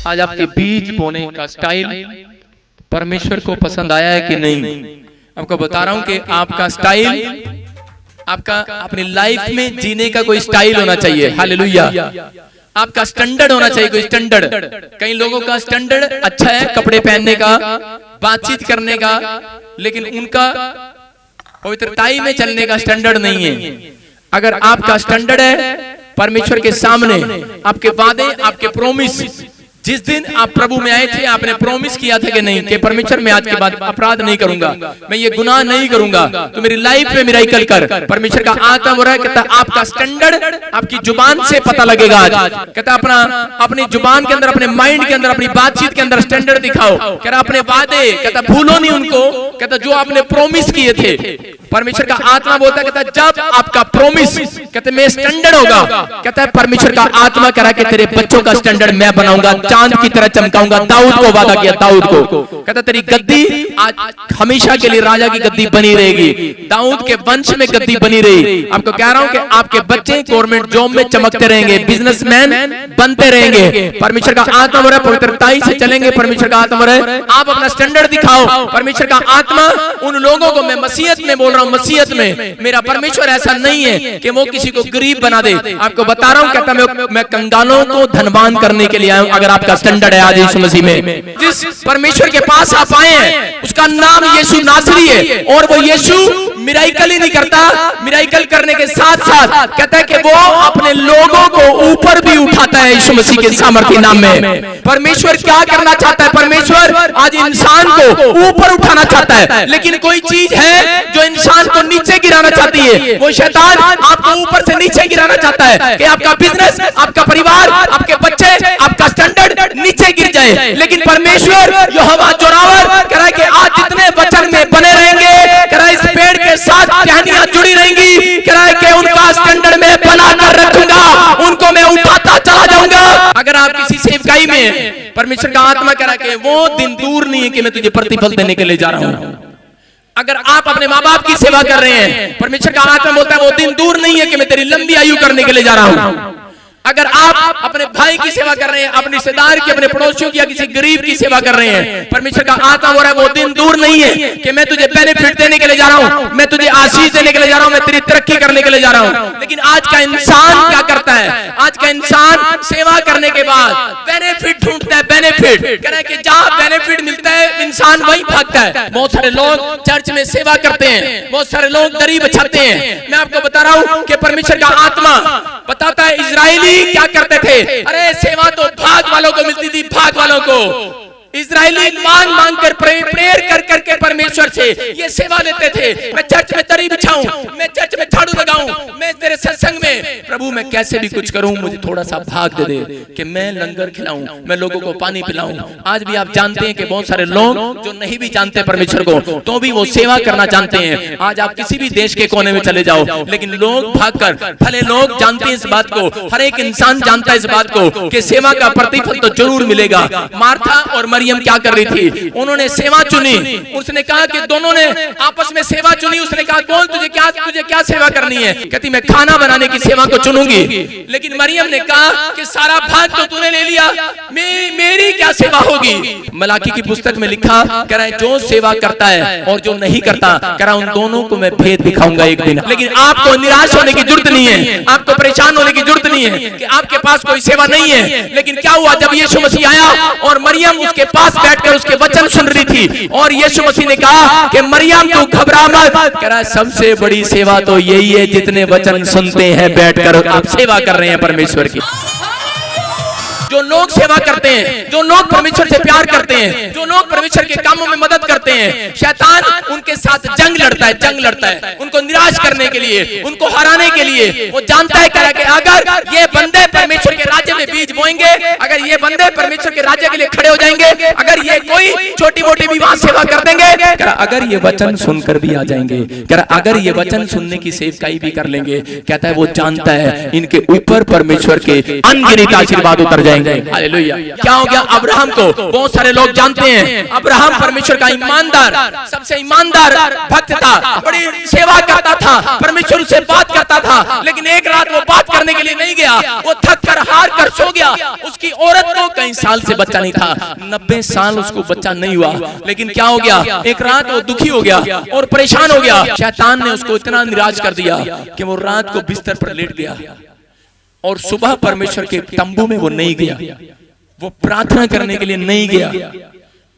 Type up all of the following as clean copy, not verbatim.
आज आपके बीज बोने का स्टाइल परमेश्वर को पसंद आया है कि नहीं? आपको बता रहा हूं कि आपका स्टाइल, आपका अपनी लाइफ में जीने का कोई स्टाइल होना चाहिए। हालेलुया। आपका स्टैंडर्ड होना चाहिए, कोई स्टैंडर्ड। कई लोगों का स्टैंडर्ड अच्छा है कपड़े पहनने का, बातचीत करने का, लेकिन उनका पवित्रताई में चलने का स्टैंडर्ड नहीं है। अगर आपका स्टैंडर्ड है परमेश्वर के सामने, आपके वादे, आपके प्रॉमिस, जिस दिन आप प्रभु में आए थे आपने प्रॉमिस किया था कि नहीं कि परमेश्वर मैं आज के बाद अपराध नहीं करूंगा, मैं ये गुनाह नहीं करूंगा, तो मेरी लाइफ में मिराकल कर। परमेश्वर का आत्मा बोल रहा है, कहता आपका स्टैंडर्ड आपकी जुबान से पता लगेगा। आज कहता अपनी जुबान के अंदर, अपने माइंड के अंदर, अपनी बातचीत के अंदर स्टैंडर्ड दिखाओ। कहता अपने वादे, कहता भूलो नहीं उनको, कहता जो आपने प्रॉमिस किए थे। परमेश्वर का आत्मा बोलता है, कहता जब आपका प्रॉमिस कहते मैं स्टैंडर्ड होगा, कहता है परमेश्वर का आत्मा कह रहा है कि तेरे बच्चों का स्टैंडर्ड मैं बनाऊंगा, चांद की तरह चमकाऊंगा। दाऊद को वादा किया, दाऊद को कहता तेरी गद्दी आज हमेशा के लिए राजा की गद्दी बनी रहेगी, दाऊद के वंश में गद्दी बनी रही। आपको कह रहा हूं कि आपके बच्चे गवर्नमेंट जॉब में चमकते रहेंगे, बिजनेसमैन बनते रहेंगे। परमेश्वर का आत्मा बोल रहा है पवित्रताई से चलेंगे। परमेश्वर का आत्मा बोल रहा है आप अपना स्टैंडर्ड दिखाओ। परमेश्वर का आत्मा उन लोगों को, मैं मसीहत में बोल रहा हूं, मसीहत में मेरा परमेश्वर ऐसा नहीं है कि वो किसी को गरीब बना दे। आपको बता रहा हूं, कहता मैं कंगालों को धनवान करने के लिए आया हूं। अगर आपका स्टैंडर्ड है आज यीशु मसीह में, जिस परमेश्वर के पास आप आए हैं उसका नाम यीशु नासरी है, और वो यीशु मिराकल ही नहीं करता, मिराकल करने के साथ साथ कहता है कि वो अपने लोगों को ऊपर भी उठाता है। यीशु मसीह के सामर्थ्य नाम में परमेश्वर क्या करना चाहता है? परमेश्वर आज इंसान को ऊपर उठाना चाहता है, लेकिन कोई चीज है जो इंसान को नीचे गिराना चाहती है। वो शैतान आपको ऊपर से नीचे गिराना चाहता है कि आपका बिजनेस, आपका परिवार, आपके बच्चे, आपका स्टैंडर्ड नीचे गिर जाए। लेकिन परमेश्वर यहोवा जोरावर कह रहा है कि आज जितने वचन में बने रहेंगे, कह रहा है इस पेड़ के साथ टहनियां जुड़ी रहेंगी, कह रहा है कि उनका स्टैंडर्ड में बना कर रखूंगा, उनको मैं उठाता चला जाऊंगा। अगर आप किसी सेवकाई में, परमेश्वर का आत्मा कह रहा है कि वो दिन दूर नहीं है कि मैं तुझे प्रतिफल देने के लिए जा रहा हूं। अगर आप अपने माँ बाप की सेवा कर रहे हैं, परमेश्वर का आत्मा बोलता है वो दिन दूर नहीं है कि मैं तेरी लंबी आयु करने के लिए जा रहा हूं। अगर आप अपने भाई की सेवा कर रहे हैं, अपने रिश्तेदार की, अपने पड़ोसियों की या किसी गरीब की सेवा कर रहे हैं, परमेश्वर का आत्मा हो रहा है वो दिन दूर नहीं है कि मैं तुझे बेनिफिट देने के लिए जा रहा हूं, मैं तुझे आशीष देने के लिए जा रहा हूं, मैं तेरी तरक्की करने के लिए जा रहा हूं। लेकिन आज का इंसान क्या करता है? आज का इंसान सेवा करने के बाद बेनिफिट ढूंढता है। बेनिफिट कह रहा है कि जहां बेनिफिट मिलता है इंसान वहीं भागता है। बहुत सारे लोग चर्च में सेवा करते हैं, बहुत सारे लोग दरी बिछाते हैं। मैं आपको बता रहा हूं कि परमेश्वर का आत्मा बताता है इजरायली क्या करते थे। अरे सेवा तो भाग वालों को मिलती थी, भाग वालों को। इजरायली मांग मांग कर, प्रेयर कर करके परमेश्वर से ये सेवा लेते थे। मैं चर्च में दरी बिछाऊं, मैं चर्च में झाड़ू लगाऊं, मैं तेरे सत्संग में प्रभु मैं कैसे भी कुछ करूं, मुझे थोड़ा सा भाग दे दे कि मैं लंगर खिलाऊं, मैं लोगों को पानी पिलाऊं। आज भी आप जानते हैं कि बहुत सारे लोग जो नहीं भी जानते परमेश्वर को, तो भी वो सेवा करना जानते हैं। आज आप किसी भी देश के कोने में चले जाओ, लेकिन लोग भागकर, भले लोग जानते हैं इस बात को, हर एक इंसान जानता है इस बात को कि सेवा का प्रतिफल तो जरूर मिलेगा। मार्था और मरियम क्या कर रही थी? उन्होंने सेवा चुनी। उसने कहा कि दोनों ने आपस में सेवा चुनी। उसने कहा बोल तुझे क्या सेवा करनी है? कहती मैं खाना बनाने की सेवा को चुनूंगी। लेकिन मरियम ने कहा कि सारा भाग तो तूने ले लिया, मेरी क्या सेवा होगी? मलाकी की पुस्तक में लिखा, कह रहा है जो सेवा करता है और जो नहीं करता, कह रहा उन दोनों को मैं भेद दिखाऊंगा एक दिन। लेकिन आपको निराश होने की जरूरत नहीं है, आपको परेशान होने की जरूरत नहीं है कि आपके पास कोई सेवा नहीं है। लेकिन क्या हुआ जब यीशु मसीह आया और मरियम उसके पास बैठकर उसके वचन सुन रही थी, और यीशु मसीह ने कहा कि मरियम तू घबरा मत। कह रहा है सबसे बड़ी सेवा तो यही है जितने वचन सुनते हैं बैठकर आप सेवा कर रहे हैं परमेश्वर की। जो लोग सेवा करते हैं, जो लोग परमेश्वर से प्यार करते हैं, जो लोग परमेश्वर के कामों में मदद करते हैं, शैतान उनके साथ जंग लड़ता है, जंग लड़ता है उनको निराश करने के लिए, उनको हराने के लिए। वो जानता है कि अगर ये बंदे परमेश्वर के राज्य में बीज बोएंगे, अगर ये बंदे परमेश्वर के राज्य के लिए खड़े हो जाएंगे, अगर ये कोई छोटी मोटी भी वहां सेवा कर देंगे, अगर ये वचन सुनकर भी आ जाएंगे, अगर ये वचन सुनने की सेवकाई भी कर लेंगे, कहता है वो जानता है इनके ऊपर परमेश्वर के अनगिनत आशीर्वाद उतर जाएंगे। हालेलुया। क्या हो गया अब्राहम को? बहुत सारे लोग जानते हैं अब्राहम परमेश्वर का ईमानदार, सबसे ईमानदार भक्त था, बड़ी सेवा करता था, परमेश्वर से बात करता था। लेकिन एक रात वो बात करने के लिए नहीं गया, वो थक कर हार कर वर्ष हो गया, उसकी औरत को कई साल से बच्चा नहीं था, 90 साल उसको बच्चा नहीं हुआ। लेकिन क्या हो गया, एक रात वो दुखी हो गया और परेशान हो गया। शैतान ने उसको इतना निराश कर दिया कि वो रात को बिस्तर पर लेट गया और सुबह परमेश्वर के तंबू में वो नहीं गया, वो प्रार्थना करने के लिए नहीं गया।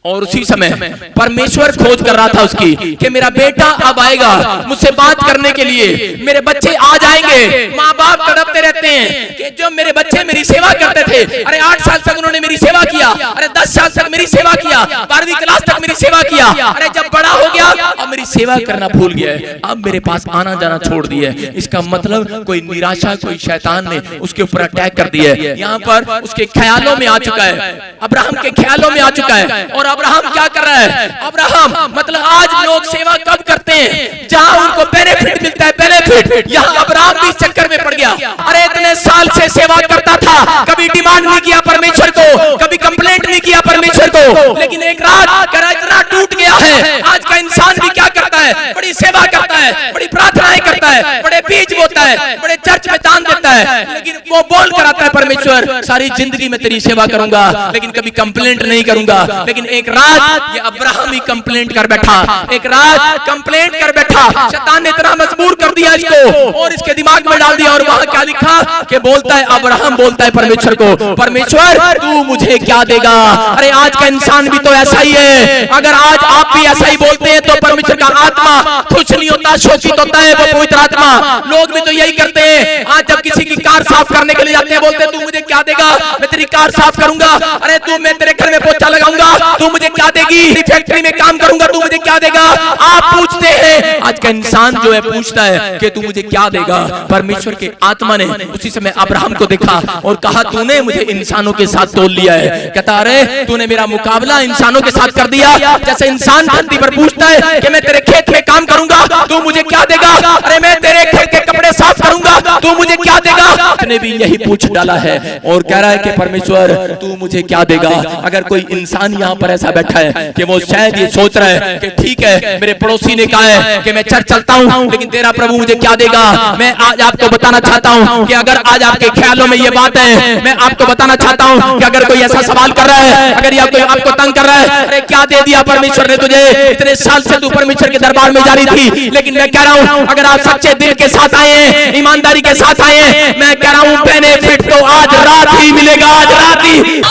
और उसी समय परमेश्वर खोज कर रहा था उसकी कि मेरा बेटा अब आएगा मुझसे बात करने के लिए, मेरे बच्चे आ जाएंगे। माँ बाप तड़पते रहते हैं कि जो मेरे बच्चे मेरी सेवा करते थे, अरे 8 साल तक उन्होंने मेरी सेवा किया, अरे 10 साल तक मेरी सेवा किया, 12वीं क्लास तक मेरी सेवा किया, अरे जब बड़ा हो गया अब मेरी सेवा करना भूल गया है, अब मेरे पास आना जाना छोड़ दिया है। इसका मतलब कोई निराशा, कोई शैतान ने उसके ऊपर अटैक कर दिया है। यहाँ पर उसके ख्यालों में आ चुका है, अब्राहम के ख्यालों में आ चुका है। और अब्राहम क्या कर रहा है, अब्राहम मतलब आज लोग सेवा कब करते हैं जहां उनको बेनिफिट मिलता है, बेनिफिट। यहाँ अब्राहम भी इस चक्कर में पड़ गया। अरे इतने साल से सेवा करता था, कभी डिमांड नहीं किया परमेश्वर को, कभी कंप्लेंट नहीं किया परमेश्वर को, लेकिन एक रात करा इतना टूट गया है। आज का इंसान भी क्या करता है, बड़ी सेवा करता है, बड़ी प्रार्थनाएं करता है, बड़े बीज बोता है, बड़े चर्च में दान देता है, लेकिन वो बोल कर आता है परमेश्वर सारी जिंदगी में तेरी सेवा करूंगा, लेकिन कभी कंप्लेंट नहीं करूंगा। लेकिन एक रात ये अब्राहम ही कंप्लेंट कर बैठा, एक रात कंप्लेंट कर बैठा। शैतान ने इतना मजबूर कर दिया इसको और इसके दिमाग में डाल दिया। और वहां क्या लिखा कि बोलता है, अब्राहम बोलता है परमेश्वर को, परमेश्वर तू मुझे क्या देगा। अरे आज का इंसान भी तो ऐसा ही है। अगर आज आप भी ऐसा ही बोलते हैं तो परमेश्वर का आत्मा खुश नहीं होता, शोषित होता है वो पवित्र आत्मा। लोग भी तो यही करते हैं। आज जब किसी की कार साफ करने के लिए जाते हैं बोलते हैं तू मुझे क्या देगा, मैं तेरी कार साफ करूंगा। अरे तू, मैं तेरे घर में पोछा लगाऊंगा, तू मुझे क्या देगी, फैक्ट्री में काम करूंगा, तू मुझे क्या देगा। आप पूछते हैं, आज का इंसान जो है पूछता है कि तू मुझे क्या देगा। परमेश्वर के आत्मा ने उसी समय अब्राहम को देखा और कहा तूने मुझे इंसानों के साथ तोल लिया है। कहता अरे तूने मेरा मुकाबला इंसानों के साथ कर दिया। जैसे इंसान धरती पर पूछता है कि मैं तेरे खेत में काम करूंगा, तू मुझे क्या देगा। अरे मैं तेरे खेत के कपड़े साफ करूंगा, तू मुझे क्या देगा। उसने भी यही पूछ डाला है और कह रहा है कि परमेश्वर तू मुझे क्या देगा। अगर कोई इंसान यहाँ पर ऐसा बैठा है कि वो शायद ये सोच रहा है कि ठीक है मेरे पड़ोसी ने कहा है कि मैं चर्च चलता हूँ, लेकिन तेरा प्रभु मुझे क्या देगा। मैं आज आपको बताना चाहता हूँ कि अगर आज आपके ख्यालों में ये बात है, मैं आपको बताना चाहता हूँ कि अगर कोई ऐसा सवाल कर रहा है, अगर ये कोई आपको तंग कर रहा है, अरे क्या दे दिया परमेश्वर ने तुझे, इतने साल से तू परमेश्वर के दरबार में जा रही थी। लेकिन मैं कह रहा हूँ अगर आप सच्चे दिल के साथ आए हैं, ईमानदारी के साथ आए हैं, मैं कह रहा हूँ बेनिफिट तो आज रात ही मिलेगा, आज रात ही।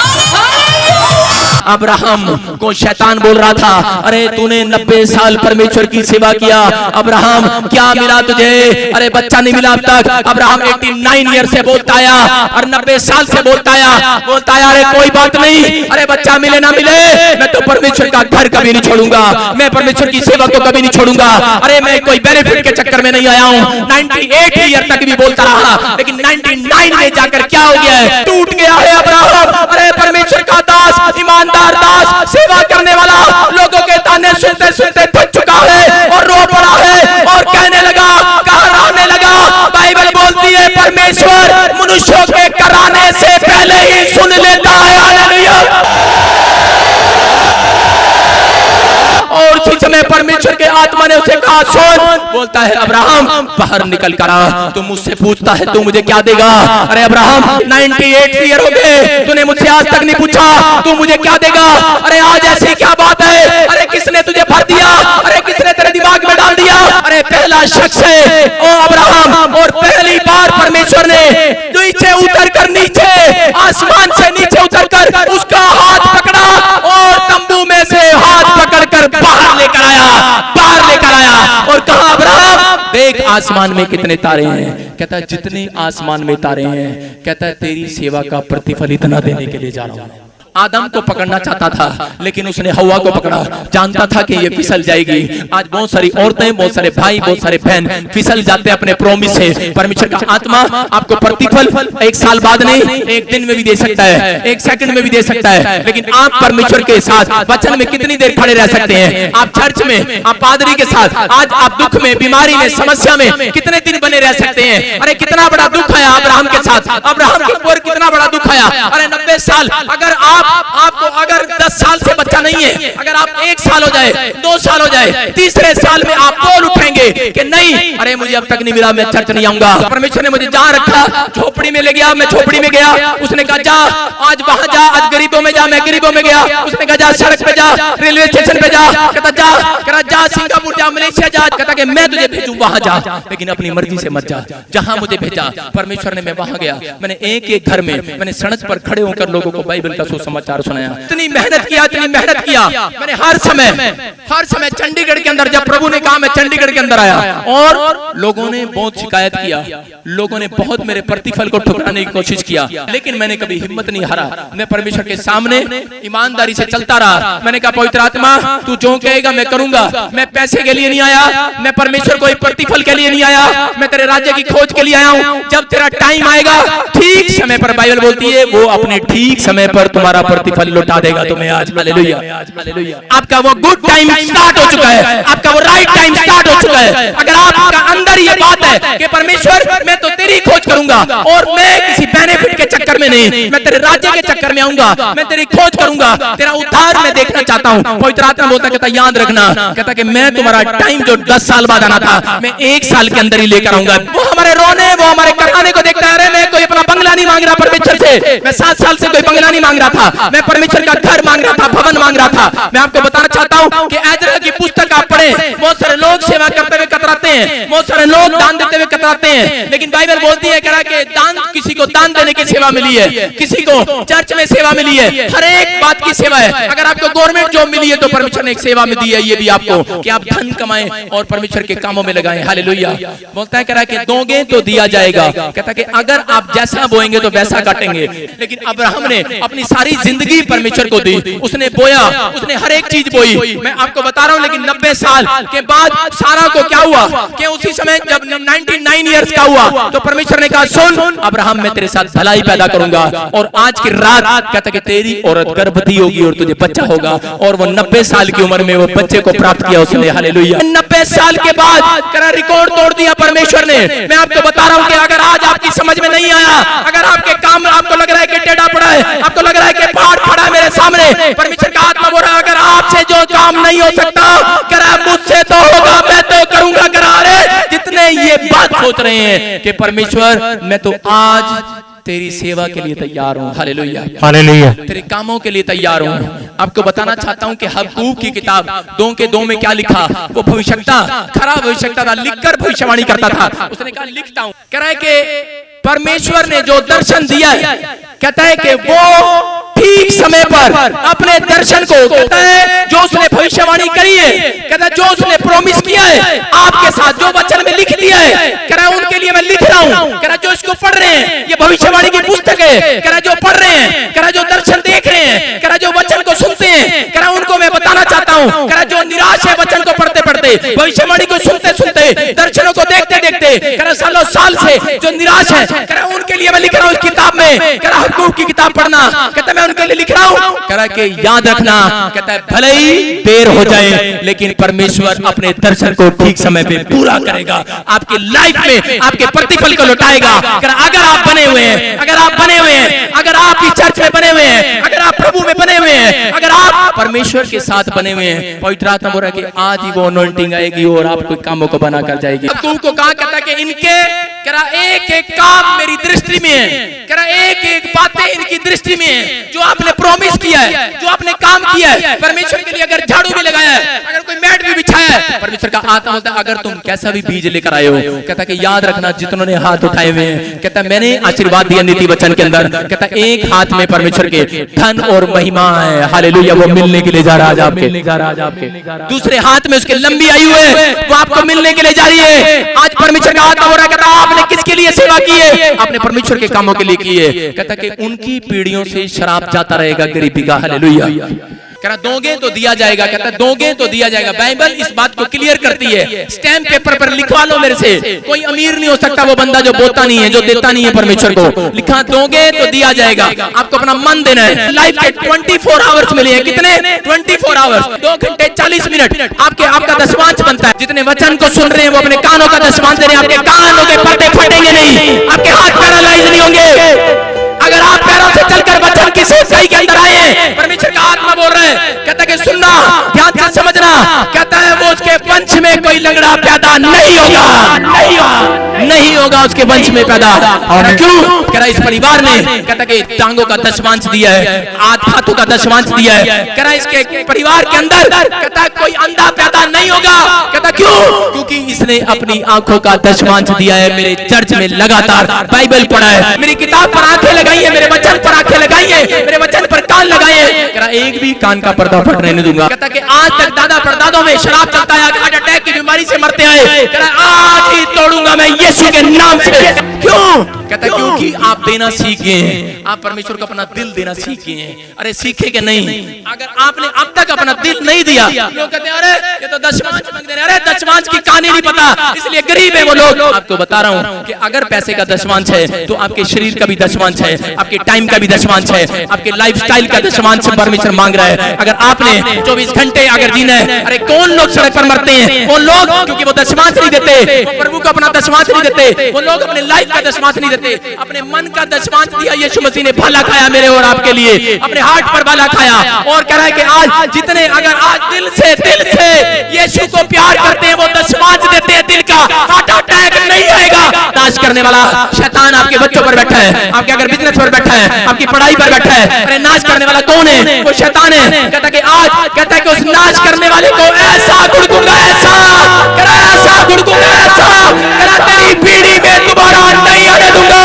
अब्राहम को शैतान बोल रहा था अरे तूने 90 साल परमेश्वर की सेवा किया, अब्राहम क्या मिला तुझे। अरे बच्चा नहीं मिला अब तक। अब्राहम 89 ईयर से बोलता आया और 90 साल से बोलता आया अरे कोई बात नहीं, अरे बच्चा मिले ना मिले मैं तो परमेश्वर का घर कभी नहीं छोड़ूंगा, मैं परमेश्वर की सेवा को कभी नहीं छोड़ूंगा। अरे मैं कोई बेनिफिट के चक्कर में नहीं आया हूँ। 98 ईयर तक भी बोलता रहा, लेकिन 99 में जाकर क्या हो गया है, टूट गया है अब्राहम। अरे परमेश्वर का दास, ईमानदार दास, सेवा करने वाला लोगों के ताने सुनते सुनते थक चुका है और रो पड़ा है और कहने लगा, कहराने लगा। बाइबल बोलती है परमेश्वर मनुष्यों के कराने से पहले ही सुन लेता है। हालेलुया। और उसी समय परमेश्वर के आत्मा ने उसे कहा सुन, बोलता है अब्राहम बाहर निकल कर आ। तू मुझसे पूछता है तू मुझे क्या देगा। अरे अब्राहम 98 ईयर हो गए, तूने मुझसे आज तक नहीं पूछा तू मुझे क्या देगा। अरे आज ऐसी क्या बात है, अरे किसने तुझे भर दिया, अरे किसने तेरे दिमाग में डाल दिया। अरे पहला शख्स है ओ अब्राहम, और पहली बार परमेश्वर ने नीचे उतर कर, नीचे आसमान से नीचे उतर कर उसका हाथ पकड़ा और तंबू में से हाथ पकड़कर बाहर लेकर आया, बाहर लेकर आया और कहा अब्राहम देख आसमान में कितने तारे हैं। कहता है जितने आसमान में तारे हैं, कहता है तेरी सेवा का प्रतिफल इतना देने के लिए जा रहा हूं। आदम को पकड़ना चाहता था लेकिन उसने हवा को पकड़ा, जानता था कि ये फिसल जाएगी। आज बहुत सारी औरतें, बहुत सारे भाई, बहुत सारे बहन फिसल जाते हैं अपने प्रॉमिस से। परमेश्वर का आत्मा आपको प्रतिफल 1 साल बाद नहीं, 1 दिन में भी दे सकता है, 1 सेकंड में भी दे सकता है, लेकिन आप परमेश्वर के साथ वचन में कितनी देर खड़े रह सकते हैं। आप चर्च में, आप पादरी के साथ, आज आप दुख में, बीमारी में, समस्या में कितने दिन बने रह सकते हैं। अरे कितना बड़ा दुख आया अब्राहम के साथ, अब्राहम के ऊपर कितना बड़ा दुख आया। अरे 90 साल, अगर आपको अगर 10 साल से बच्चा अच्छा नहीं है। अगर आप 1 साल हो जाए, 2 साल हो जाए, तीसरे साल में आप बोल उठेंगे कि नहीं, अरे मुझे अब तक नहीं मिला, मैं चर्च नहीं आऊंगा। परमेश्वर ने मुझे जहाँ रखा, झोपड़ी में ले गया, मैं झोपड़ी में गया। उसने कहा जा आज वहां जा, आज गरीबों में जा, मैं गरीबों में गया। उसने कहा जा सड़क पे जा, रेलवे स्टेशन पे जा, कहता जा सिंगापुर जा, मलेशिया जा, कहता कि मैं तुझे भेजूं वहां जा, लेकिन अपनी मर्जी से मत जा, जहां मुझे भेजा परमेश्वर ने मैं वहां गया। मैंने एक घर में, मैंने सड़क पर खड़े होकर लोगों को बाइबल का सुसमाचार सुनाया। इतनी मेहनत किया मैंने हर समय चंडीगढ़ के अंदर, जब प्रभु ने कहा मैं चंडीगढ़ के अंदर आया, और लोगों ने बहुत शिकायत किया, लोगों ने बहुत मेरे प्रतिफल को ठुकराने की कोशिश किया, लेकिन मैंने कभी हिम्मत नहीं हारा। मैं परमेश्वर के सामने ईमानदारी से चलता रहा। मैंने कहा पवित्र आत्मा तू जो कहेगा मैं करूंगा। मैं पैसे के लिए नहीं आया, मैं परमेश्वर को प्रतिफल के लिए नहीं आया, मैं तेरे राज्य की खोज के लिए आया हूं। जब तेरा टाइम आएगा ठीक समय पर, बाइबल बोलती है वो अपने ठीक समय पर तुम्हारा प्रतिफल लौटा देगा तुम्हें। आज हालेलुया, आपका वो गुड टाइम स्टार्ट हो चुका है, आपका वो राइट टाइम स्टार्ट हो चुका है। अगर आपका अंदर ये बात है कि परमेश्वर मैं तो तेरी खोज करूंगा, और मैं किसी बेनिफिट के चक्कर में नहीं, मैं तेरे राज्य के चक्कर में आऊंगा, मैं तेरी खोज करूंगा, तेरा उद्धार मैं देखना चाहता हूं। पवित्र आत्मा बोलता कहता याद रखना, कहता कि मैं तुम्हारा टाइम जो 10 साल बाद आना था, मैं 1 साल के अंदर ही लेकर आऊंगा। वो हमारे रोने, वो हमारे कराने को देखता है। मैं कोई अपना बंगला नहीं मांग रहा परमेश्वर से, मैं 7 साल से कोई बंगला नहीं मांग रहा था, मैं परमेश्वर का घर मांग रहा था, भवन मांग रहा था। मैं आपको बताना चाहता हूं कि एजरा की पुस्तक आप पढ़ें, बहुत सारे लोग सेवा करते हुए कतराते हैं, बहुत सारे लोग दान देते हुए कतराते हैं, लेकिन बाइबल बोलती है कि दान, किसी को दान देने की सेवा मिली है, किसी को चर्च में सेवा मिली है, हर एक बात की सेवा है। अगर आपको गवर्नमेंट जॉब मिली है तो परमेश्वर ने एक सेवा में दी है ये भी आपको, कि आप धन कमाएं और परमेश्वर के कामों में लगाएं। हालेलुया। बोलता है कह रहा कि दोगे तो दिया जाएगा, कहता कि अगर आप जैसा बोएंगे तो वैसा काटेंगे। लेकिन अब्राहम ने अपनी सारी जिंदगी परमेश्वर को दी, उसने बोया, उसने हर एक चीज बोई। मैं आपको बता रहा हूं, लेकिन 90 साल के बाद सारा को क्या हुआ कि उसी समय जब 99 इयर्स का हुआ तो परमेश्वर ने कहा सुन अब्राहम, मैं तेरे साथ भलाई पैदा करूंगा, और आज की रात कहता कि तेरी औरत गर्भवती होगी और तुझे बच्चा होगा। और वो 90 साल की उम्र में वो बच्चे को प्राप्त किया उसने। हालेलुया। 90 साल के बाद करा रिकॉर्ड तोड़ दिया परमेश्वर ने। मैं आपको बता रहा हूं कि अगर आज आपकी समझ में नहीं आया, अगर आपके काम में आपको लग रहा है कि टेढ़ा पड़ा है, आपको लग रहा है कि पहाड़ खड़ा है मेरे सामने, परमेश्वर का आत्मा बोल रहा है अगर आपसे जो काम नहीं हो सकता करा मुझसे तो होगा, मैं तो करूंगा। करा रहे जितने ये बात सोच रहे हैं कि परमेश्वर मैं तो आज तेरी सेवा के लिए तैयार हूँ। Hallelujah, hallelujah. तेरे कामों के लिए तैयार हूँ। आपको बताना चाहता हूँ कि हबक्कूक की किताब 2 के 2 में क्या लिखा, वो भविष्यवक्ता, खरा भविष्यवक्ता था, लिखकर भविष्यवाणी करता था। उसने कहा लिखता हूँ, कह रहा है कि परमेश्वर ने जो दर्शन दिया है, कहता है कि वो ठीक समय पर अपने दर्शन को, कहता है जो उसने भविष्यवाणी करी है, कहता है जो उसने प्रॉमिस किया है आपके साथ, जो वचन में लिख दिया है, कह रहा है उनके लिए मैं लिख रहा हूँ। कह रहा है जो इसको पढ़ रहे हैं, ये भविष्यवाणी की पुस्तक है, कह रहा है जो पढ़ रहे हैं, कह रहा है जो दर्शन देख रहे हैं, कह रहा है जो वचन को सुनते हैं, कह रहा है उनको मैं बताना चाहता हूँ, कह रहा है जो निराश है वचन को पढ़ते पढ़ते, भविष्यवाणी को सुनते सुनते, दर्शनों को देखते देखते, कह रहा सालों साल से जो निराश है, कह रहा उनके लिए मैं लिख रहा हूँ इस किताब में। कह रहा हबक्कूक की किताब पढ़ना, कहता मैं उनके लिए लिख रहा हूँ। कह रहा कि याद रखना, कहता है भले ही देर हो जाए लेकिन परमेश्वर अपने दर्शन को ठीक समय पे पूरा करेगा, आपकी लाइफ में आपके प्रतिफल को लौटाएगा। अगर आप बने हुए हैं, अगर आप बने हुए हैं, अगर आप इस चर्च में बने हुए हैं, अगर आप प्रभु में बने हुए हैं, अगर आप परमेश्वर के साथ बने हुए हैं, पवित्र आत्मा बोल रहा है कि आज ही वो अनॉइंटिंग आएगी और आपको कामों को बना कर जाएगी। तुमको कहा कहता कि इनके कह रहा एक एक काम मेरी दृष्टि में है, कह रहा एक एक बातें इनकी दृष्टि में है, जो आपने प्रॉमिस किया है, जो आपने काम किया है परमेश्वर के लिए, अगर झाड़ू भी लगाया है, अगर कोई मैट भी बिछाया है, परमेश्वर का आत्मा बोलता है अगर तुम कैसा भी बीज लेकर आए हो, कहता कि याद रखना जितनों ने हाथ उठाए हुए हैं, कहता मैंने आशीर्वाद दिया नीति वचन के अंदर, कहता एक हाथ में परमेश्वर के धन और महिमा है। हालेलुया, वो मिलने के लिए जा रहा है आपके, दूसरे हाथ में उसके लंबी आयु है, वो आपको मिलने के लिए जा रही है। आज परमेश्वर का आत्मा हो रहा है, कहता आपने किसके लिए सेवा की है, आपने परमेश्वर के कामों के लिए की है। कहता कि उनकी पीढ़ियों से शराब जाता रहेगा गरीबी का। हालेलुया। कहना दोगे तो दिया जाएगा, कहता दोगे तो दिया जाएगा। बाइबल इस बात को क्लियर करती है, स्टैम्प पेपर पर लिखवा लो मेरे से, कोई अमीर नहीं हो सकता वो बंदा जो बोता नहीं है, जो देता नहीं है परमेश्वर को। लिखा दोगे तो दिया जाएगा, आपको अपना मन देना है। लाइफ के 24 आवर्स मिले हैं, कितने 24 आवर्स, 2 घंटे 40 मिनट आपका दशमांश बनता है। जितने वचन को सुन रहे हैं वो अपने कानों का दशमांश दे रहे हैं, आपके कानों के पर्दे फटेंगे नहीं, आपके हाथ पैरालाइज नहीं होंगे। अगर आप पैरों से चलकर वचन की सच्चाई के अंदर आए, परमेश्वर का आत्मा बोल रहा है, कहता है कि सुनना, ध्यान से समझना, कहता है वो उसके वंश में कोई लंगड़ा पैदा नहीं होगा, नहीं होगा उसके वंश में पैदा। और क्यों? कह रहा इस परिवार ने, कहता कि टांगों का दशमांश दिया है, हाथों का दशमांश दिया है। कह रहा इसके परिवार के अंदर, कहता कोई अंधा पैदा नहीं होगा। कहता क्यों? क्योंकि इसने अपनी आंखों का दशमांश दिया है। मेरे चर्च में लगातार बाइबल पढ़ा है, मेरी किताब पर आंखें लगाई है, मेरे वचन पर आंखें लगाई है, मेरे वचन पर कान लगाए हैं। कह रहा एक भी कान का पर्दा फटने नहीं दूंगा। कहता कि आज तक दादा परदादों में शराब चलता है, हार्ट अटैक की बीमारी से मरते आए, कह रहा आज ही तोड़ूंगा मैं यीशु के नाम से। क्यों? कहता क्योंकि आप देना सीख गए हैं, आप परमेश्वर को अपना दिल देना सीख गए हैं। अरे सीखे कि नहीं? अगर आपने अब तक अपना दिल नहीं दिया, लोग कहते हैं अरे ये तो दशमांश मांगते हैं, अरे दशमांश की कहानी नहीं पता इसलिए गरीब है वो लोग। आपको बता रहा हूं कि अगर पैसे का दशमांश है तो आपके शरीर का भी दशमांश है, आपके टाइम का भी दशमांश है, आपके लाइफस्टाइल का दशमांश परमेश्वर मांग रहा है। अगर आपने 24 घंटे अगर जीना है, अरे कौन लोग सड़क पर मरते हैं? वो लोग क्योंकि वो दशमांश नहीं देते, वो प्रभु को अपना दशमांश नहीं देते, वो लोग अपने लाइफ का दशमांश नहीं देते, अपने मन का दशमांश दिया। यीशु मसीह ने भला खाया मेरे और आपके लिए, अपने हार्ट पर भला खाया। और कह रहा है कि आज जितने अगर आज दिल से यीशु को प्यार करते हैं, वो दशमांश देते हैं, दिल का हार्ट अटैक नहीं आएगा। नाश करने वाला शैतान आपके बच्चों पर बैठा है, आपके अगर बिजनेस पर बैठा है, आपकी पढ़ाई पर बैठा है, अरे नाश करने वाला कौन है? वो शैतान है। कहता कि आज, कहता है कि उस नाश करने वाले को ऐसा गुड़गुंगा, ऐसा गुड़गुंगा, ऐसा तेरी पीढ़ी में दोबारा नहीं आने दूंगा,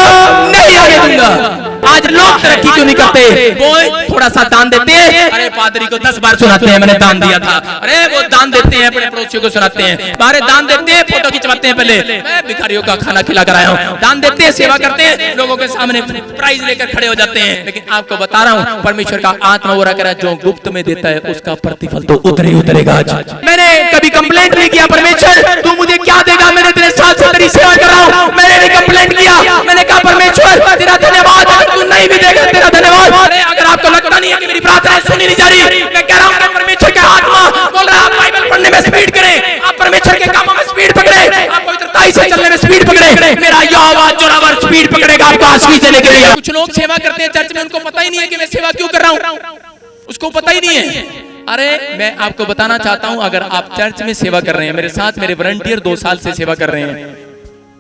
नहीं आने दूंगा। आज लोग तरक्की क्यों नहीं करते? वो थोड़ा सा दान देते हैं, अरे पादरी को 10 बार सुनाते हैं मैंने दान दिया था, अरे वो दान देते हैं, अपने पड़ोसियों को सुनाते हैं, बारे दान देते हैं, फोटो खिंचवाते हैं, पहले मैं भिखारियों का खाना खिला कर आया हूँ, दान देते हैं, सेवा करते हैं, लोगों के सामने प्राइज लेकर खड़े हो जाते हैं। लेकिन आपको बता रहा हूँ परमेश्वर का आत्मा वो रहा, जो गुप्त में देता है उसका प्रतिफल तो उतरेगा। आज मैंने कभी कंप्लेंट नहीं किया, परमेश्वर तू मुझे क्या देगा, मैंने तेरे साथ तेरी सेवा कर रहा हूँ, मैंने नहीं कंप्लेंट किया। मैंने कहा परमेश्वर तेरा धन्यवाद, तू नहीं भी देगा तेरा धन्यवाद। अरे अगर आपको लगता नहीं है कि मेरी प्रार्थना सुनी नहीं जा रही, मैं कह रहा हूँ परमेश्वर का आत्मा बोल रहा है आप बाइबल पढ़ने में स्पीड करें, आप परमेश्वर के कामों में स्पीड पकड़े, आप पवित्रता से चलने में स्पीड पकड़े। मेरा यहोवा जोरावर स्पीड पकड़ेगा आपको आशीष देने के लिए। कुछ लोग सेवा करते हैं चर्च में, उनको पता ही नहीं है कि मैं सेवा क्यों कर रहा हूँ, उसको पता ही नहीं है। अरे मैं आपको बताना चाहता हूं, अगर आप चर्च में सेवा कर रहे हैं, मेरे साथ मेरे वॉलंटियर 2 साल से सेवा कर रहे हैं,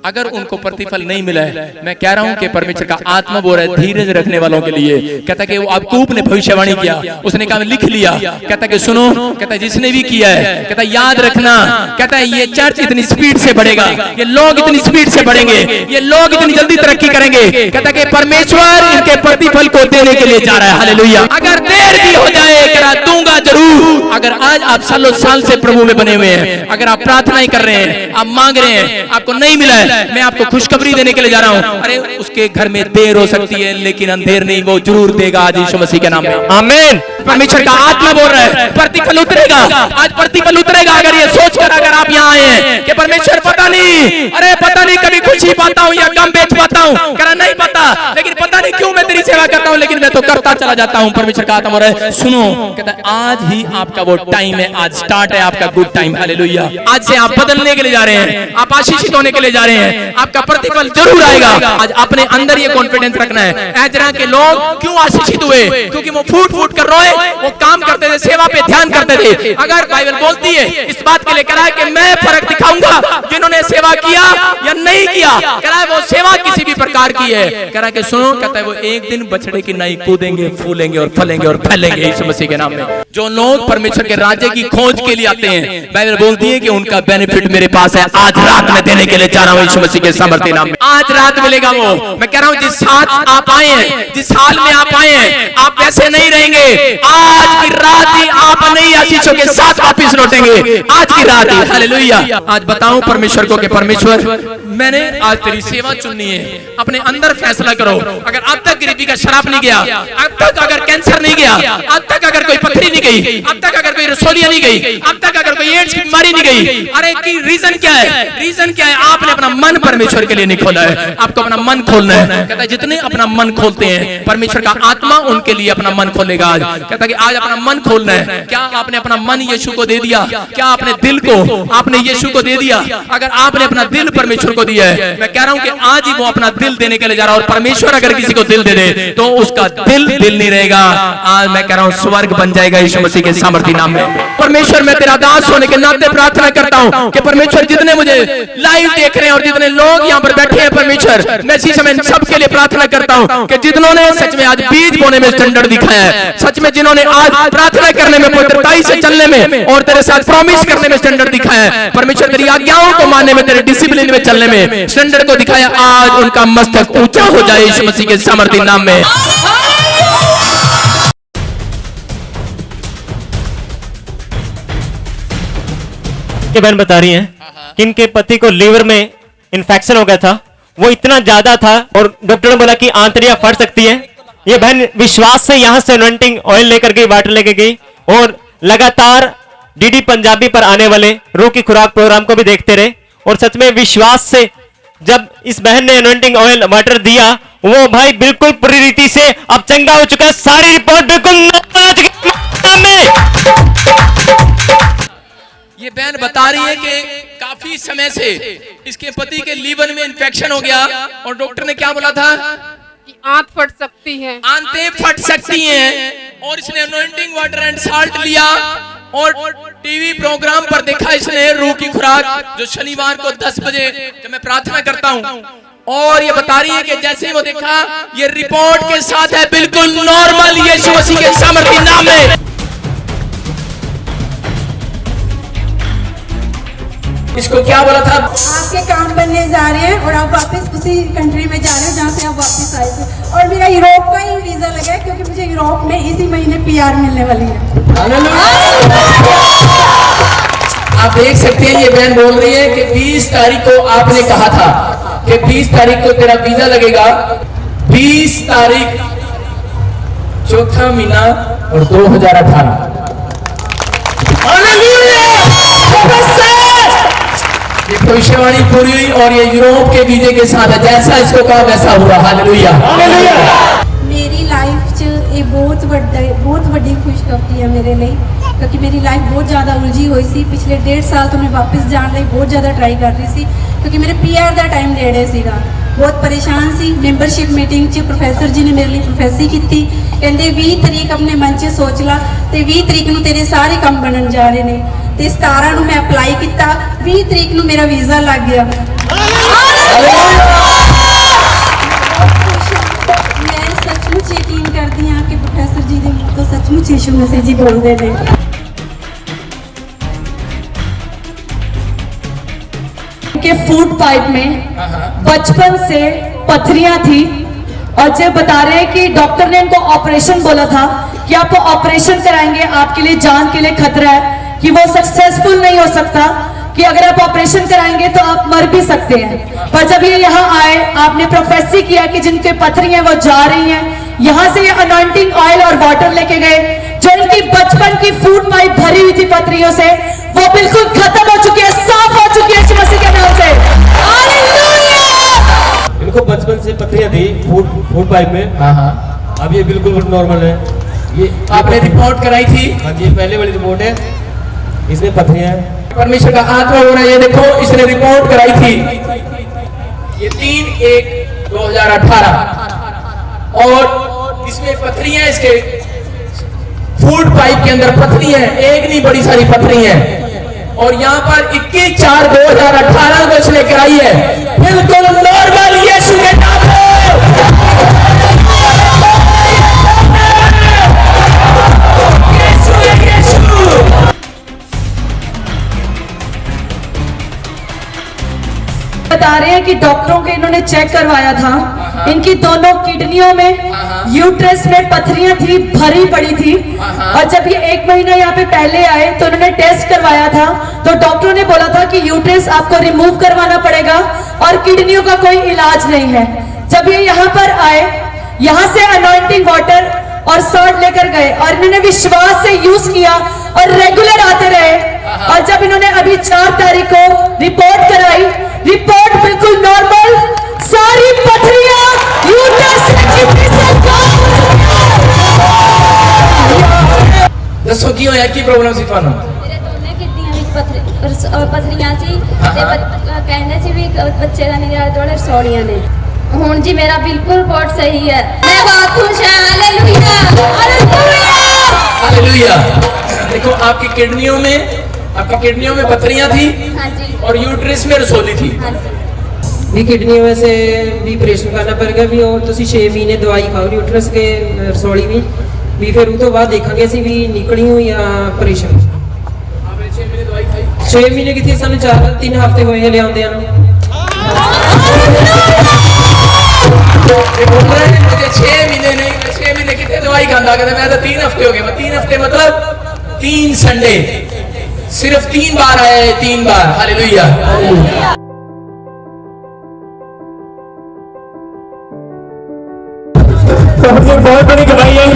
अगर उनको प्रतिफल नहीं मिला है, मैं कह रहा हूं कि परमेश्वर का आत्मा बोल रहा है धीरज रखने वालों के लिए। कहता कि वो याकूब ने भविष्यवाणी किया, उसने कहा लिख लिया, कहता कि सुनो, कहता जिसने भी किया है, कहता याद रखना, कहता है ये चर्च इतनी स्पीड से बढ़ेगा, ये लोग इतनी स्पीड से बढ़ेंगे, ये लोग इतनी जल्दी तरक्की करेंगे। कहता कि परमेश्वर इनके प्रतिफल को देने के लिए जा रहा है। हालेलुया। अगर देर भी हो जाए, कहता दूंगा जरूर। अगर आज आप सालों साल से प्रभु में बने हुए हैं, अगर आप प्रार्थनाएं कर रहे हैं, आप मांग रहे हैं, आपको नहीं मिला है, मैं आपको खुशखबरी देने के लिए जा रहा हूं। अरे उसके घर में देर हो सकती है लेकिन अंधेर नहीं, वो जरूर देगा आज यीशु मसीह के नाम में। आमीन। परमेश्वर का आत्मा बोल रहा है प्रतिफल उतरेगा, आज प्रतिफल उतरेगा। अगर ये सोचकर अगर आप यहाँ आए हैं कि परमेश्वर पता नहीं, अरे पता नहीं कभी खुशी पाता हूँ या गम बेच पाता हूँ, करा नहीं पता, लेकिन पता नहीं क्यों मैं तेरी सेवा करता हूँ, लेकिन मैं तो करता चला जाता हूँ। परमेश्वर का आत्मा बोल रहा है सुनो, कहता है आज ही आपका वो टाइम है, आज स्टार्ट है आपका गुड टाइम। हालेलुया। आज से आप बदलने के लिए जा रहे हैं, आप आशीषित होने के लिए जा रहे हैं, आपका प्रतिफल जरूर आएगा। आज अपने अंदर ये कॉन्फिडेंस रखना है। एजरा के लोग क्यों आशीषित हुए? क्योंकि वो फूट फूट कर रोए, वो काम करते थे, सेवा पे ध्यान करते थे। अगर बाइबल बोलती है इस बात के लिए कह रहा है कि मैं फर्क दिखाऊंगा जिन्होंने सेवा किया या नहीं किया। कह रहा है वो सेवा किसी भी प्रकार की है, कह रहा है कि सुनो, कहता है वो एक दिन बछड़े की नाई कूदेंगे, फूलेंगे और फलेंगे और फैलेंगे यीशु मसीह के नाम में। जो लोग परमेश्वर के राज्य की खोज के लिए आते हैं, बाइबल बोलती है कि उनका बेनिफिट मेरे पास है, आज रात में देने के लिए जा रहा हूं यीशु मसीह के सामर्थ्य नाम में। आज रात मिलेगा वो। मैं कह रहा हूं जिस साथ आप आए हैं, जिस हाल में आप आए हैं, आप वैसे नहीं रहेंगे। आज की रात ही आप नई आशीषों के साथ वापस लौटेंगे, आज की रात ही। हालेलुया। आज बताऊं परमेश्वर को कि परमेश्वर मैंने आज तेरी सेवा चुननी है। अपने अंदर फैसला करो। अगर अब तक गरीबी का शराब नहीं गया, अब तक अगर कैंसर नहीं गया, अब तक अगर कोई पथरी नहीं गई, अब तक अगर कोई रसोलिया नहीं गई, अब तक अगर कोई एड्स की बीमारी नहीं गई, अरे की रीजन क्या है? रीजन क्या है? आपने अपना मन परमेश्वर के लिए नहीं खोला है। आपको अपना मन खोलना है। कहता है जितने अपना मन खोलते हैं परमेश्वर का आत्मा उनके लिए अपना मन खोलेगा। आज कहता है कि आज अपना मन खोलना है। है। क्या आपने अपना मन यीशु को दे दिया? क्या आपने दिल को आपने यीशु को दे दिया? अगर आपने अपना दिल परमेश्वर को दिया है, मैं कह रहा हूं कि आज ही वो अपना दिल देने के लिए जा रहा है। और परमेश्वर अगर किसी को दिल दे दे तो उसका दिल नहीं रहेगा। आज मैं कह रहा हूं स्वर्ग बन जाएगा यीशु मसीह के सामर्थी नाम में। परमेश्वर, मैं तेरा दास होने के नाते प्रार्थना करता हूं कि परमेश्वर जितने मुझे लाइव देख रहे हैं और जितने लोग यहाँ पर बैठे हैं परमेश्वर, मैं इसी समय सबके लिए प्रार्थना करता हूं कि जिन्होंने सच में आज बीज बोने में स्टैंडर्ड दिखाया है, सच में जिन्होंने आज प्रार्थना करने में, पवित्रताई से चलने में और तेरे साथ प्रॉमिस करने में स्टैंडर्ड दिखाया है, परमेश्वर तेरी आज्ञाओं को मानने में, तेरे डिसिप्लिन में चलने में स्टैंडर्ड को दिखाया, आज उनका मस्तक ऊंचा हो जाए यीशु मसीह के सामर्थी नाम में। ये बहन बता रही हैं कि इनके पति को लीवर में इन्फेक्शन हो गया था, वो इतना ज्यादा था और डॉक्टर ने बोला कि आंतड़ियां फट सकती हैं। ये बहन विश्वास से यहां से अनॉइंटिंग ऑयल लेकर गई, वाटर लेकर गई और लगातार डीडी पंजाबी पर आने वाले रूह की खुराक प्रोग्राम को भी देखते रहे। और सच में विश्वास से जब इस बहन ने अनॉइंटिंग ऑयल वाटर दिया, वो भाई बिल्कुल पूरी रीति से अब चंगा हो चुका है। सारी रिपोर्ट बिल्कुल ये बहन बता रही है कि काफी समय से इसके पति के लीवर में इन्फेक्शन हो गया और डॉक्टर ने क्या बोला था कि आंत फट सकती है, आंतें फट सकती हैं। और इसने अनॉइंटिंग वाटर एंड साल्ट लिया और टीवी प्रोग्राम पर देखा इसने रूह की खुराक, जो शनिवार को 10 बजे जब मैं प्रार्थना करता हूं, और ये बता रही है कि जैसे ही वो देखा, ये रिपोर्ट के साथ है बिल्कुल नॉर्मल यीशु मसीह के सामर्थी नाम में। इसको क्या बोला था? आपके काम बनने जा रहे हैं और आप वापस उसी कंट्री में जा रहे हैं जहाँ से आप वापस आए थे। और मेरा यूरोप का ही वीजा लगा है क्योंकि मुझे यूरोप में इसी महीने पीआर मिलने वाली है। आप देख सकते हैं ये बहन बोल रही है कि 20 तारीख को आपने कहा था कि 20 तारीख को तेरा वीजा लगेगा। 20 तारीख चौथा महीना और 2018। ये भविष्यवाणी पूरी हुई और ये यूरोप के वीजे के साथ है, जैसा इसको कहा वैसा हुआ। हालेलुया। मेरी लाइफ च ये बहुत बड़ी खुशखबरी है मेरे लिए, क्योंकि मेरी लाइफ बहुत ज़्यादा उलझी हुई सी। पिछले 1.5 साल तो मैं वापस जाने ਲਈ बहुत ज़्यादा ट्राई कर रही सी, क्योंकि मेरे पीआर का टाइम नेड़े सीगा। बहुत परेशान सी। मैंबरशिप मीटिंग च प्रोफैसर जी ने मेरे लिए प्रोफेसी की, कहते 20 तरीक अपने मन च सोच ला, तो 20 तरीक ਨੂੰ तेरे सारे काम बनन जा रहे ने। ਤੇ 17 ਨੂੰ मैं अप्लाई किया, 20 तरीक ਨੂੰ मेरा वीजा लग गया। मैं सचमुच यकीन करती हाँ कि प्रोफेसर जी के मुँह तो सचमुच यीशु मसीह जी बोलते हैं। के फूड पाइप में बचपन से पथरियां थी और जब बता रहे हैं कि डॉक्टर ने इनको ऑपरेशन बोला था कि आप ऑपरेशन कराएंगे, आपके लिए जान के लिए खतरा है, कि वो सक्सेसफुल नहीं हो सकता, कि अगर आप ऑपरेशन कराएंगे तो आप मर भी सकते हैं। पर जब ये यहाँ आए, आपने प्रोफेसी किया कि जिनके पथरी हैं वो जा रही हैं, यहाँ से ये अनॉइंटिंग ऑयल और वाटर लेके गए, जो इनकी बचपन की फूड पाइप भरी हुई थी पथरियों से, वो बिल्कुल खत्म हो चुकी है, साफ हो चुकी है यीशु मसीह के नाम से। इनको बचपन से पथरियां थी फूड पाइप में। हाँ, अब ये बिल्कुल नॉर्मल है। ये आपने रिपोर्ट कराई थी? हाँ जी, पहले वाली रिपोर्ट है, इसमें पथरियां हैं। परमेश्वर का आत्मा हो रहा है। ये देखो, इसने रिपोर्ट कराई थी, ये 3/1/2018, और इसमें पथरियां, इसके फूड पाइप के अंदर पथरी है, एक नहीं बड़ी सारी पथरी है। और यहाँ पर 21/4/2018 को इसने कराई है, बिल्कुल नॉर्मल यीशु के नाम पे। बता रहे हैं कि डॉक्टरों के इन्होंने चेक करवाया था, इनकी दोनों किडनियों में, यूट्रस में पथरियां थी, भरी पड़ी थी। और जब ये 1 महीना यहाँ पे पहले आए तो उन्होंने टेस्ट करवाया था, तो डॉक्टरों ने बोला था कि यूट्रस आपको रिमूव करवाना पड़ेगा और किडनियों का कोई इलाज नहीं है। जब ये यहाँ पर आए, यहाँ से अनॉइंटिंग वाटर और सॉल्ट लेकर गए और इन्होंने विश्वास से यूज किया और रेगुलर आते रहे। और जब इन्होंने अभी 4 तारीख को रिपोर्ट कराई, रिपोर्ट बिल्कुल नॉर्मल, सारी पथरियां यूट्रस से किडनी से दसो की होया की प्रॉब्लम सी ਤੁਹਾਨੂੰ ਮੇਰੇ ਦੋਨੇ ਕਿਡਨੀਆਂ ਵਿੱਚ ਪਥਰੀਆਂ ਸੀ ਤੇ ਕਹਿੰਦੇ ਸੀ ਵੀ ਬੱਚੇ ਦਾ ਮੇਰੇ ਆਲੇ ਦੁਆਲੇ ਰਸੌਲੀਆਂ ਨੇ ਹੁਣ ਜੀ ਮੇਰਾ ਬਿਲਕੁਲ ਰਿਪੋर्ट सही है मैं बहुत खुश है हालेलुया हालेलुया हालेलुया। देखो आपकी किडनियों में पथरियां थी हाँ जी और यूट्रस में रसोली थी। हाँ जी भी किडनी वैसे भी ऑपरेशन करना पड़ेगा भी और तुसी 6 महीने दवाई खाओ यूट्रस के रसौली भी फिर उस तो बाद देखेंगे सी भी निकली हो या ऑपरेशन। आपने 6 महीने दवाई खाई? 6 महीने की थी सन 3 हफ्ते होए हैं लियाउंदे बोल रहे हैं मुझे 6 महीने नहीं, मैं 6 महीने कितने दवाई खाता, कहते मैं तो 3 हफ्ते हो गए। मैं 3 हफ्ते मतलब 3 संडे, सिर्फ 3 बार आया है, 3 बार। हालेलुया। तो हमने बहुत बड़ी गवाही है।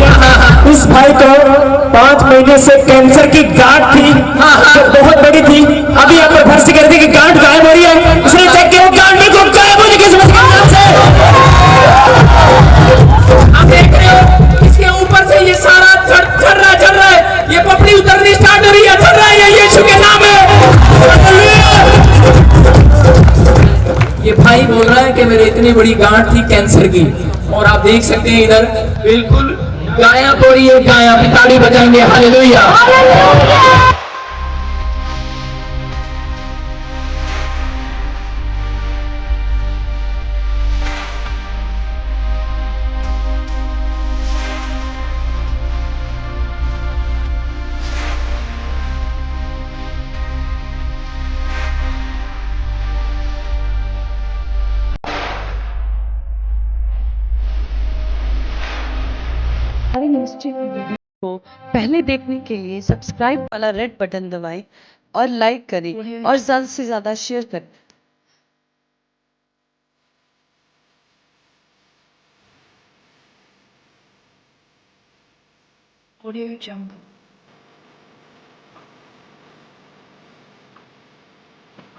इस भाई को 5 महीने से कैंसर की गांठ थी जो बहुत बड़ी थी। अभी यहाँ पर भर्ती कर दी कि गांठ गायब हो रही है। उसने चेक किया गांठ में को गायब होने की समस्या से आप देख रहे हो इसके ऊपर से ये सारा चढ़ रहा है, ये पपड़ी उतरनी स्टार्ट हो रही है, चढ़ रहा है, ये यीशु के नाम है। ये भाई बोल रहा है कि मेरे इतनी बड़ी गांठ थी कैंसर की, और आप देख सकते हैं इधर बिल्कुल गायब हो रही है, गायब। ताली बजाएंगे हालेलुया। हमारे न्यूज़ चैनल वीडियो को पहले देखने के लिए सब्सक्राइब वाला रेड बटन दबाएं और लाइक करें और ज़्यादा से ज़्यादा शेयर करें। Audio Jungle।